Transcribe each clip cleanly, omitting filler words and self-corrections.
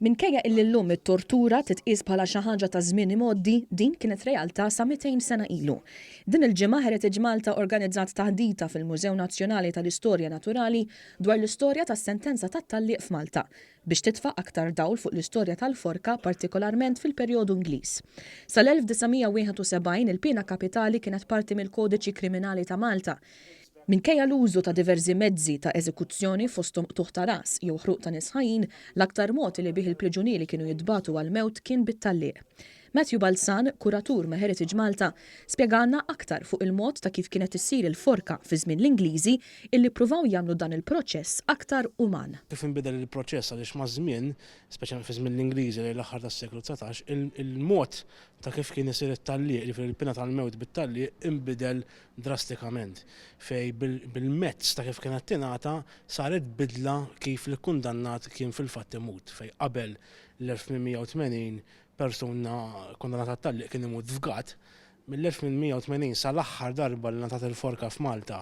Minkejja illi llum it-tortura titqies bħala xi ħaġa ta' żmien imgħoddi, din kienet realtà sa 200 sena ilu. Din il-ġimgħa Heritage Malta organizzat taħdita fil-Mużew Nazzjonali tal-Istorja Naturali dwar l-istorja tas-sentenza tat-Tallieq f'Malta biex titfa' aktar dawl fuq l-istorja tal-forka partikolarment fil-perjodu Ingliż. Sal-1971 il-pena kapitali kienet parti mill-Kodiċi Kriminali ta' Malta. Minkejja l-użu ta' diversi mezzi ta' eżekuzzjoni fosthom tuħ ta' ras jew ħruq ta' nies ħajjin, l-aktar mod li bih il-priġunieri kienu jitbagħtu għal-mewt kien bit-Tallieq. Matthew Balzan, kuratur ma' Heritage Malta, spjegalna aktar fuq il-mod ta' kif kienet issir il-forka fi żmien l-Ingliżi illi pruvaw jagħmlu dan il-proċess aktar uman. Kif inbidel il-proċess għaliex ma' żmien, speċjalment fi żmien l-Ingliżi li l-aħħar tas-seklu 19, il-mod ta' kif kien isir it-Tallieq li fil-pena tal-mewt bit-Tallieq inbidel drastikament. Fej bil-mezz ta' kif kienet tingħata saret bidla kif l-kundannat kien fil-fatt imut. Fej qabel l-1880 persuna kondannata tat-Tallieq kien imut f'Gat, mill-1880 sal-aħħar darba li ngħatat il-forka f'Malta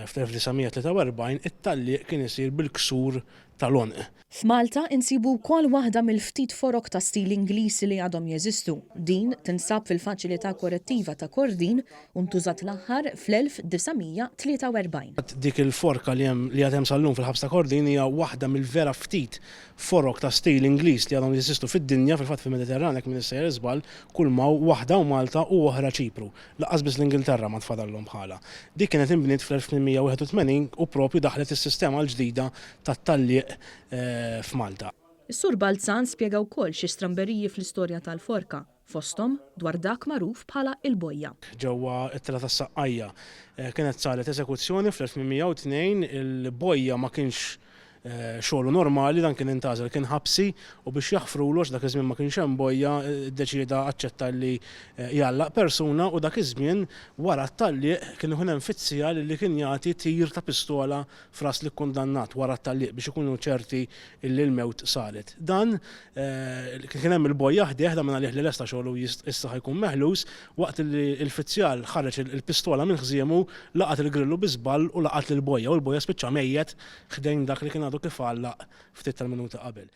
f'1943 it-Tallieq kien isir bil-ksur tal-onq. F'Malta insibu wkoll waħda mill-ftit forok ta' stil Ingliż li għadhom jeżistu. Din tinsab fil-faċilità korrettiva ta' Kordin u ntużat l-aħħar fl-1943. Dik il-forka li għad hemm sal-lum fil-ħabs ta' Kordin hija waħda mill-vera ftit forok ta' stil Ingliż li għadhom jeżistu fid-dinja fil-fatt fil-Mediterran jekk min issejjer iżball kull ma waħda u Malta u oħra Ċipru. Laqqas biss l-Ingilterra ma tfadallhom bħala. Dik kienet inbniet fl-1881 u propju daħlet is-sistema l-ġdida tat-Tallieq f'Malta. Is-Sur Balzan spjega wkoll xi stramberiji fl-istorja tal-forka, fosthom dwar dak magħruf bħala il-bojja. Ġewwa t-tela tas-Saqqajja kienet saret eżekuzzjoni fl-1802, il-bojja ma kienx xogħlu normali, dan kien intażel kien ħabsi u biex jaħfrulu dak iż-żmien ma kienx hemm bojja ddeċieda aċċetta li jgħallaq persuna u dak iż-żmien wara t-Tallieq kien ikun hemm fizzjal li kien jagħti tir ta' pistola f'ras li kkundannat wara t-Tallieq biex ikunu ċerti li l-mewt saret. Dan kien hemm il-bojja ħdieħ dan għalih li lesta xogħlu issa ħajkun meħlus waqt li l-fizzjal ħareġ il-pistola minn ħżiemu laqat il-grillu biżball u laqat lill-bojja u l-bojja spiċċa mejjed ħdejn dak li kien għadu kif għallaq ftit tal-minuta qabel.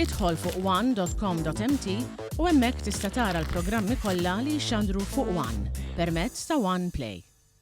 Idħol fuq one.com.mt u hemmhekk tista' tara l-programmi kollha li jxandru fuq One permezz ta' One Play.